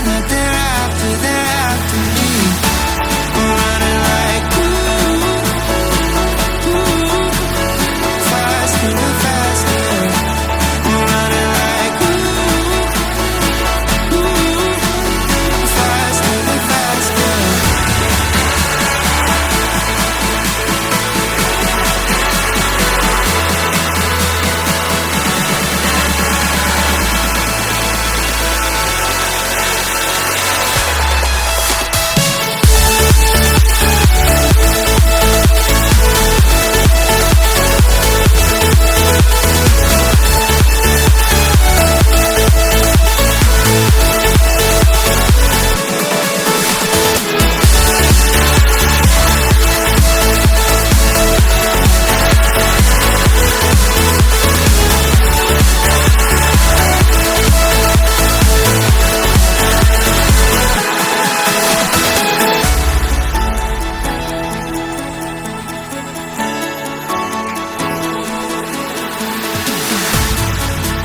that they're after me. We're running like faster and faster. We're running like faster and faster.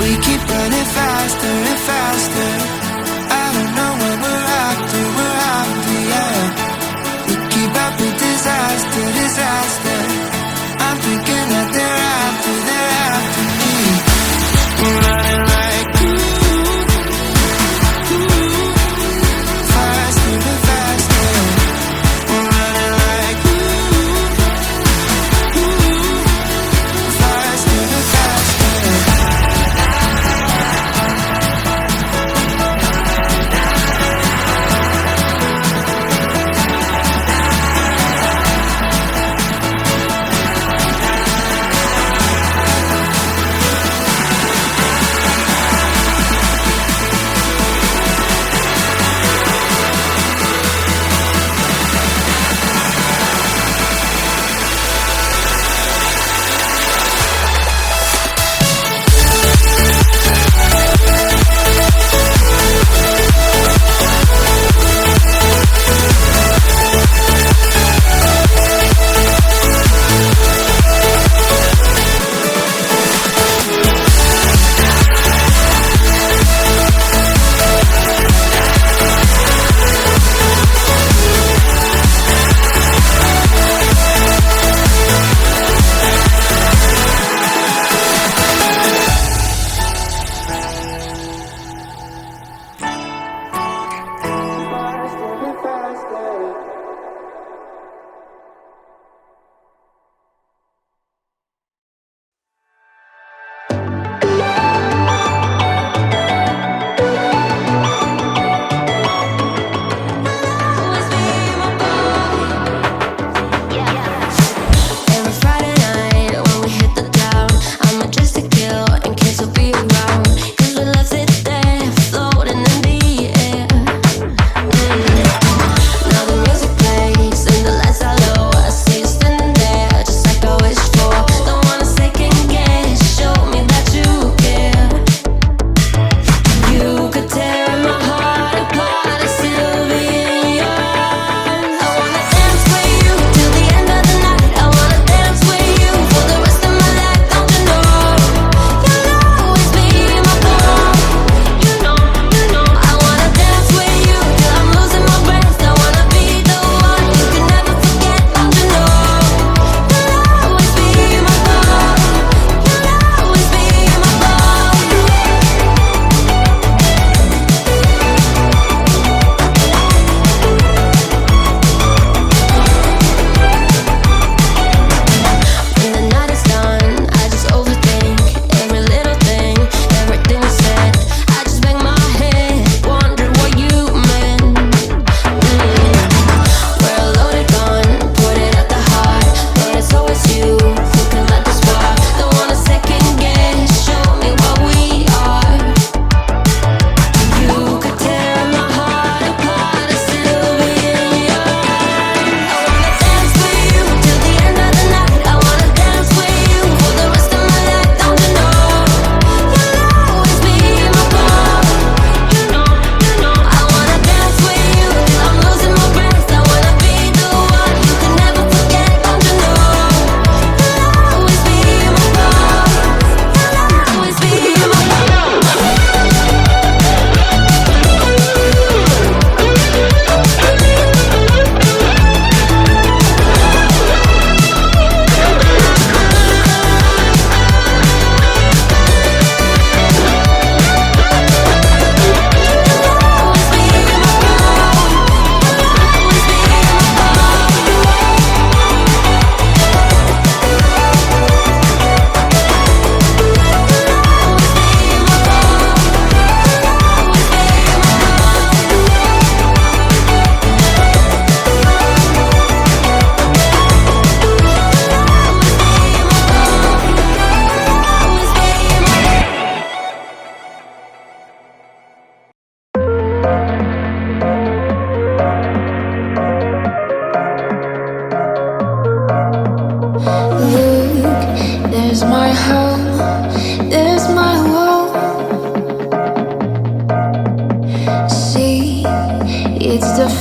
We keep running faster and faster. I don't know what we're after, yeah. We keep up with disaster, disaster. I'm thinking that they're after me. We're running like faster and faster. We're running like faster and faster.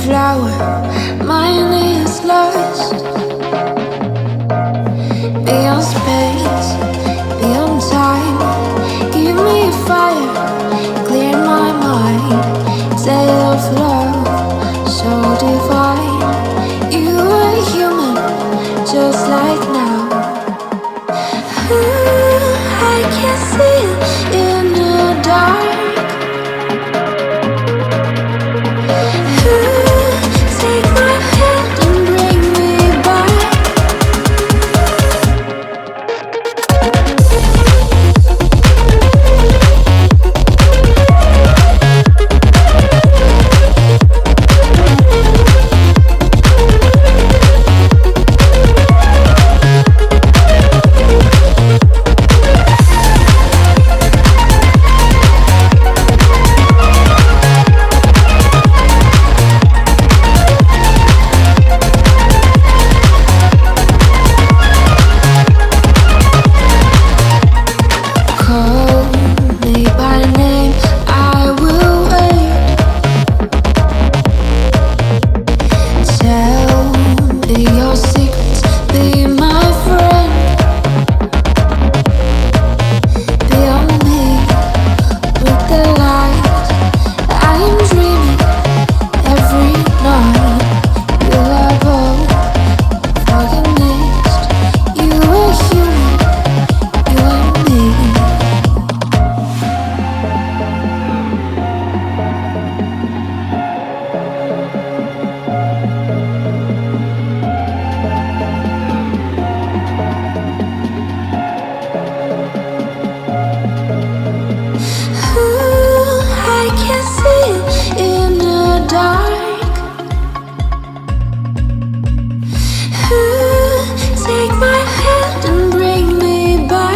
flower, mine is lost. Beyond space, beyond time, give me a fire, clear my mind. Tale of love, so divine. You are human, just like now. I can see it in the dark. Take my hand and bring me back. Take my hand and bring me back.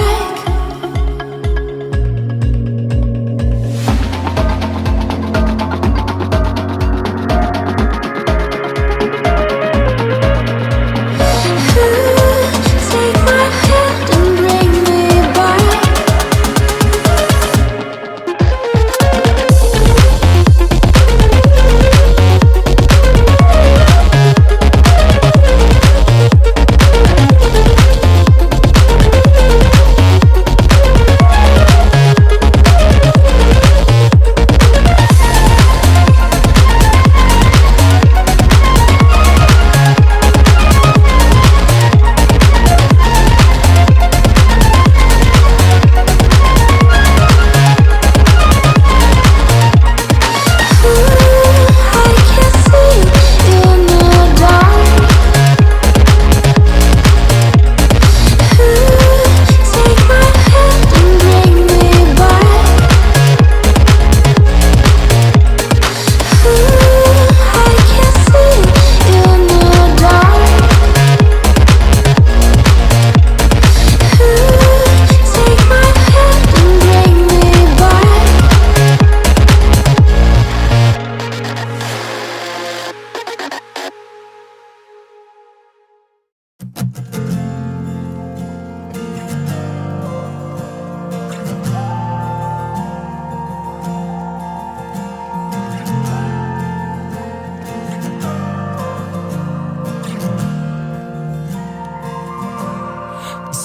Take my hand and bring me back.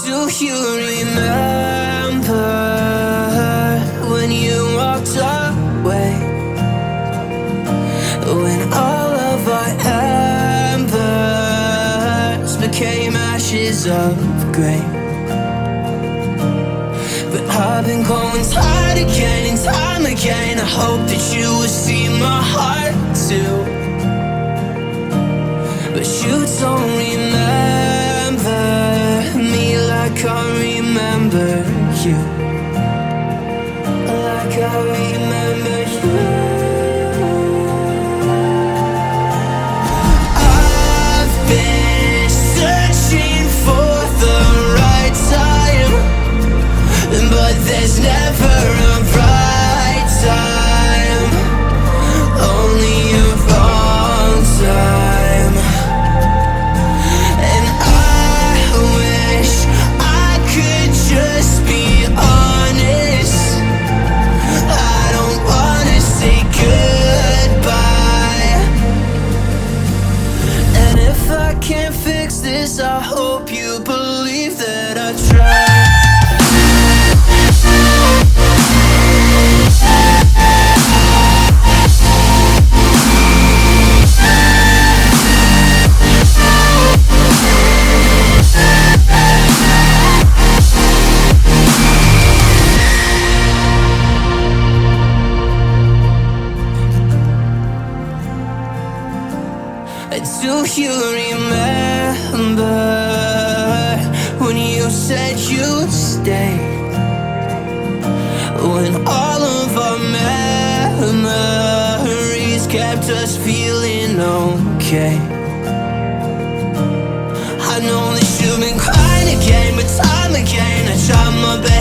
Do you remember when you walked away? When all of our embers became ashes of grey. But I've been going time again and time again. I hope that you will see my heart too. But you don't remember me like I remember you. Like I remember you. I've been searching for the right time, but there's never a right time, only a wrong time. And I wish I could just be honest. I don't wanna say Do you remember when you said you'd stay? When all of our memories kept us feeling okay. I know that you've been crying again, but time again I try my best